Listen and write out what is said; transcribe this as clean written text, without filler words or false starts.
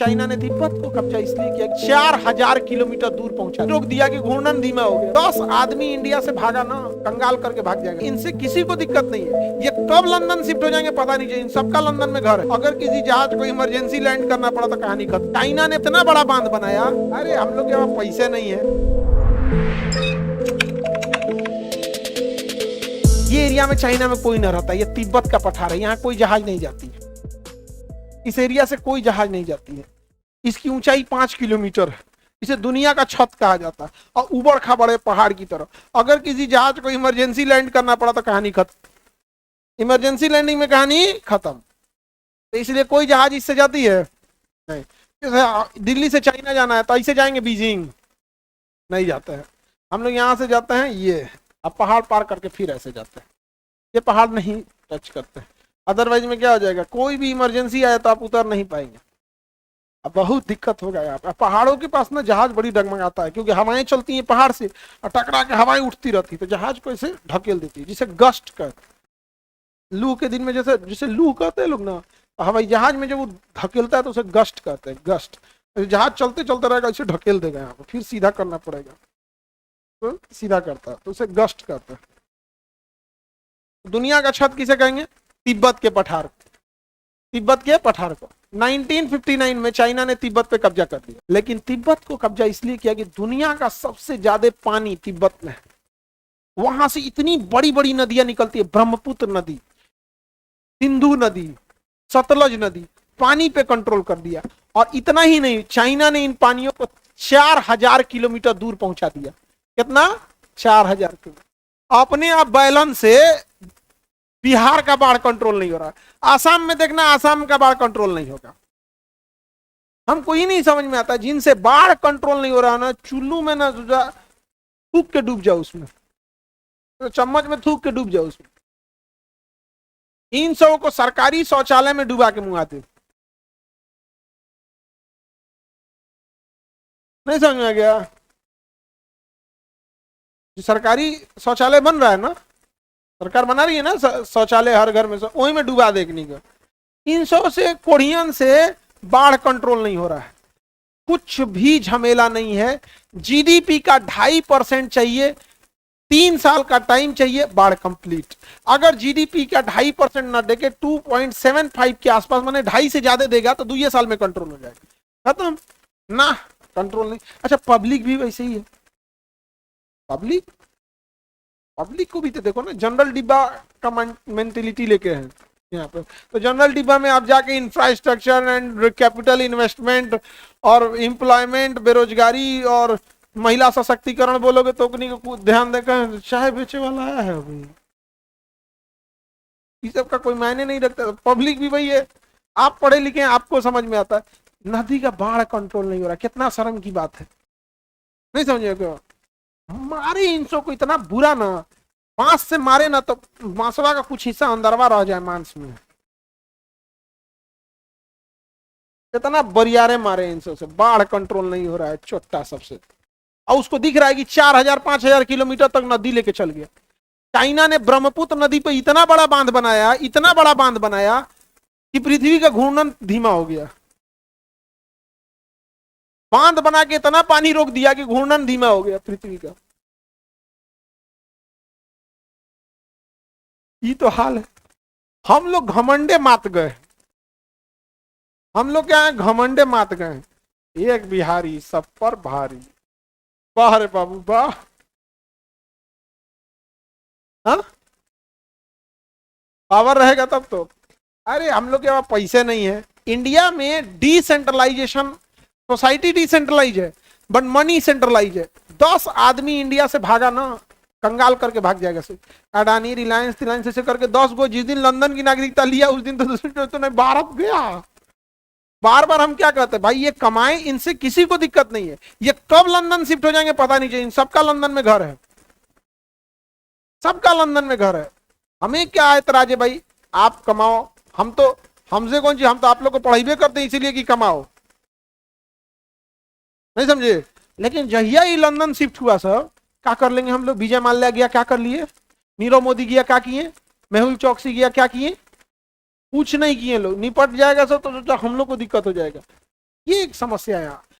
China ने तिब्बत को कब्जा इसलिए किया 4000 किलोमीटर दूर पहुंचा, रोक दिया कि घूर्णन धीमा हो गया। 10 आदमी इंडिया से भागा ना, कंगाल करके भाग जाएगा। इनसे किसी को दिक्कत नहीं है। ये कब लंदन शिफ्ट हो जाएंगे पता नहीं चाहिए। इन सबका लंदन में घर है। अगर किसी जहाज को इमरजेंसी लैंड करना पड़ा तो कहानी खत्म। चाइना ने इतना बड़ा बांध बनाया, अरे हम लोग के पास पैसे नहीं है। ये एरिया में चाइना में कोई न रहता। ये तिब्बत का पठार है, यहाँ कोई जहाज नहीं जाती है। इस एरिया से कोई जहाज नहीं जाती है। इसकी ऊंचाई 5 किलोमीटर है। इसे दुनिया का छत कहा जाता है और उबड़ खाबड़ पहाड़ की तरह। अगर किसी जहाज को इमरजेंसी लैंड करना पड़ा तो कहानी खत्म। इमरजेंसी लैंडिंग में कहानी खत्म। तो इसलिए कोई जहाज इससे जाती है नहीं। जैसे दिल्ली से चाइना जाना है तो ऐसे जाएंगे बीजिंग, नहीं जाते हैं। हम लोग यहाँ से जाते हैं, ये अब पहाड़ पार करके फिर ऐसे जाते हैं। ये पहाड़ नहीं टच करते हैं। अदरवाइज में क्या हो जाएगा, कोई भी इमरजेंसी आए तो आप उतर नहीं पाएंगे। अब बहुत दिक्कत होगा यहाँ पे। पहाड़ों के पास ना जहाज बड़ी डगमगाता है, क्योंकि हवाएं चलती हैं पहाड़ से और टकरा के हवाएं उठती रहती है, तो जहाज को ऐसे ढकेल देती है, जिसे गस्ट कहते। लू के दिन में जैसे जिसे लू कहते हैं लोग ना, हवाई जहाज में जब वो ढकेलता है तो उसे गस्ट कहते हैं। गस्ट जहाज चलते चलते रहेगा, इसे ढकेल देगा यहाँ पर, फिर सीधा करना पड़ेगा तो सीधा करता है, तो उसे गस्ट कहते हैं। दुनिया का छत किसे कहेंगे? तिब्बत के पठार। तिब्बत के पठार को 1959 में चाइना ने तिब्बत पे कब्जा कर लिया। लेकिन तिब्बत को कब्जा इसलिए किया कि दुनिया का सबसे ज्यादा पानी तिब्बत में है। वहां से इतनी बड़ी बड़ी नदियां निकलती है, ब्रह्मपुत्र नदी, सिंधु नदी, सतलज नदी। पानी पे कंट्रोल कर दिया। और इतना ही नहीं, चाइना ने इन पानियों को 4000 किलोमीटर दूर पहुंचा दिया। कितना? 4000 किलोमीटर। अपने आप बैलन से बिहार का बाढ़ कंट्रोल नहीं हो रहा। आसाम में देखना, आसाम का बाढ़ कंट्रोल नहीं होगा। हमको ही नहीं समझ में आता, जिनसे बाढ़ कंट्रोल नहीं हो रहा ना, चुल्लू में ना थूक के डूब जाओ उसमें, तो चम्मच में थूक के डूब जाओ उसमें। इन सबों को सरकारी शौचालय में डुबा के मुंगाते। नहीं समझ में आ गया? जो सरकारी शौचालय बन रहा है ना, सरकार बना रही है ना शौचालय हर घर में, वही में डुबा देखने का। इन सब से कोढ़ियन से बाढ़ कंट्रोल नहीं हो रहा है। कुछ भी झमेला नहीं है। जीडीपी का 2.5% चाहिए, 3 साल का टाइम चाहिए, बाढ़ कंप्लीट। अगर जीडीपी का 2.5% ना देके 2.75 के आसपास, माने 2.5 से ज्यादा देगा तो 2 साल में कंट्रोल हो जाएगा। खत्म ना, कंट्रोल नहीं। अच्छा, पब्लिक भी वैसे ही है। पब्लिक को भी तो देखो ना, जनरल डिब्बा का मेंटेलिटी लेके है यहाँ पे। तो जनरल डिब्बा में आप जाके इंफ्रास्ट्रक्चर एंड कैपिटल इन्वेस्टमेंट और एम्प्लॉयमेंट, बेरोजगारी और महिला सशक्तिकरण बोलोगे तो को ध्यान देकर चाय बेचे वाला आया है अभी। इस सब का कोई मायने नहीं रखता। पब्लिक भी वही है। आप पढ़े लिखे हैं, आपको समझ में आता है। नदी का बाढ़ कंट्रोल नहीं हो रहा, कितना शर्म की बात है। नहीं समझे क्यों? मारे इन सब को इतना बुरा ना, बांस से मारे ना तो बांसवा का कुछ हिस्सा अंदरवा रह जाए मांस में। कितना बरियारे मारे इन सब से, बाढ़ कंट्रोल नहीं हो रहा है छोटा सबसे। और उसको दिख रहा है कि 4000-5000 किलोमीटर तक नदी लेके चल गया। चाइना ने ब्रह्मपुत्र नदी पे इतना बड़ा बांध बनाया, इतना बड़ा बांध बनाया कि पृथ्वी का घूर्णन धीमा हो गया। बांध बना के इतना पानी रोक दिया कि घूर्णन धीमा हो गया पृथ्वी का। ये तो हाल है। हम लोग घमंडे मात गए। हम लोग क्या है, घमंडे मात गए। एक बिहारी सब पर भारी। वाह रे बाबू वाह। हाँ, पावर रहेगा तब तो। अरे हम लोग के पास पैसे नहीं है। इंडिया में डिसेंट्रलाइजेशन, सोसाइटी डिसेंट्रलाइज है बट मनी सेंट्रलाइज है। 10 आदमी इंडिया से भागा ना, कंगाल करके भाग जाएगा। अडानी, रिलायंस ऐसे करके 10 गो। जिस दिन लंदन की नागरिकता लिया उस दिन तो दूसरे तो नहीं, भारत गया। बार बार हम क्या कहते हैं भाई, ये कमाए, इनसे किसी को दिक्कत नहीं है। ये कब लंदन शिफ्ट हो जाएंगे पता नहीं चाहिए। सबका लंदन में घर है, सबका लंदन में घर है। हमें क्या एतराज है भाई, आप कमाओ। हम तो, हमसे कौन चीज, हम तो आप लोग को पढ़ाई करते हैं इसीलिए कि कमाओ। नहीं समझे? लेकिन जहिया ही लंदन शिफ्ट हुआ सर, क्या कर लेंगे हम लोग? विजय माल्या गया, क्या कर लिए? नीरव मोदी गया, क्या किए? मेहुल चौकसी गया, क्या किए? कुछ नहीं किए लोग। निपट जाएगा सर तो हम लोग को दिक्कत हो जाएगा। ये एक समस्या है यहाँ।